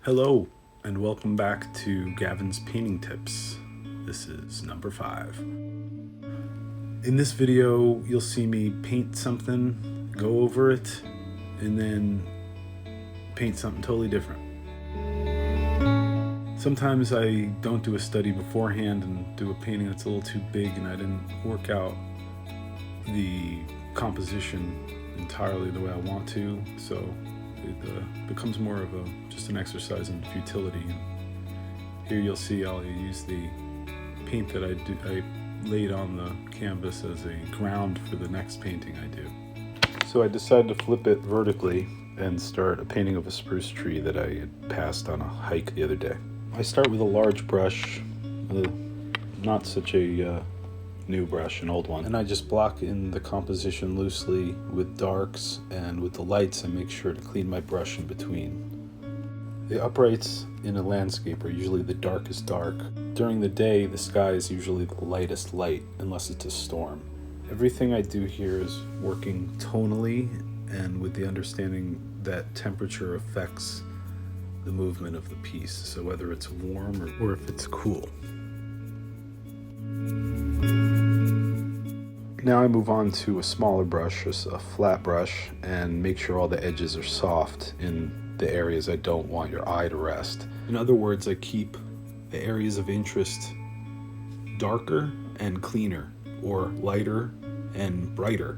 Hello, and welcome back to Gavin's Painting Tips. This is number 5. In this video, you'll see me paint something, go over it, and then paint something totally different. Sometimes I don't do a study beforehand and do a painting that's a little too big and I didn't work out the composition entirely the way I want to, so it becomes more of just an exercise in futility. Here you'll see I'll use the paint that I laid on the canvas as a ground for the next painting I do. So I decided to flip it vertically and start a painting of a spruce tree that I had passed on a hike the other day. I start with a large brush, not such a new brush, an old one, and I just block in the composition loosely with darks, and with the lights I make sure to clean my brush in between. The uprights in a landscape are usually the darkest dark. During the day the sky is usually the lightest light, unless it's a storm. Everything I do here is working tonally and with the understanding that temperature affects the movement of the piece, so whether it's warm or if it's cool. Now I move on to a smaller brush, a flat brush, and make sure all the edges are soft in the areas I don't want your eye to rest. In other words, I keep the areas of interest darker and cleaner, or lighter and brighter,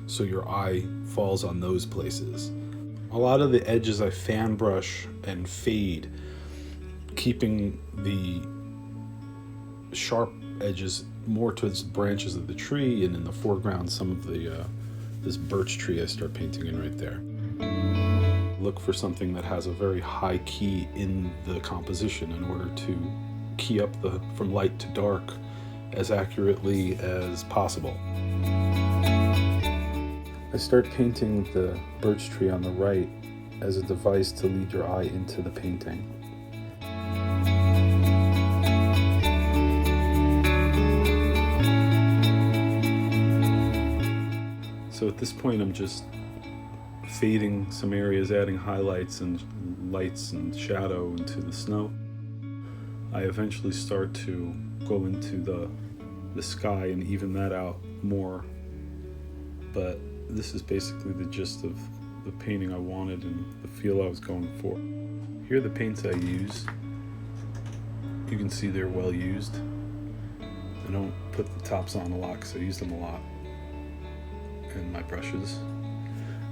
so your eye falls on those places. A lot of the edges I fan brush and fade, keeping the sharp edges more towards the branches of the tree, and in the foreground some of the this birch tree I start painting in right there. Look for something that has a very high key in the composition in order to key up from light to dark as accurately as possible. I start painting the birch tree on the right as a device to lead your eye into the painting. So at this point I'm just fading some areas, adding highlights and lights and shadow into the snow. I eventually start to go into the sky and even that out more, but this is basically the gist of the painting I wanted and the feel I was going for. Here are the paints I use. You can see they're well used. I don't put the tops on a lot because I use them a lot. And my brushes.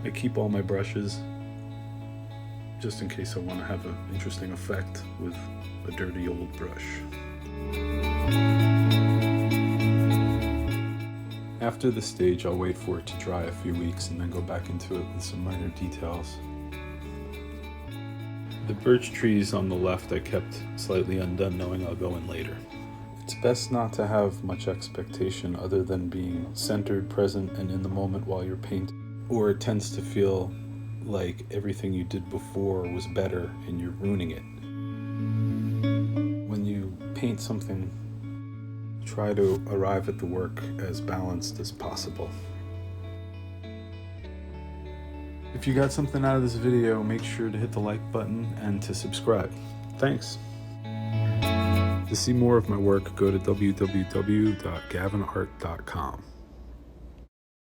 I keep all my brushes just in case I want to have an interesting effect with a dirty old brush. After the stage, I'll wait for it to dry a few weeks and then go back into it with some minor details. The birch trees on the left I kept slightly undone, knowing I'll go in later. It's best not to have much expectation other than being centered, present, and in the moment while you're painting, or it tends to feel like everything you did before was better and you're ruining it. When you paint something, try to arrive at the work as balanced as possible. If you got something out of this video, make sure to hit the like button and to subscribe. Thanks. To see more of my work, go to www.gavinart.com.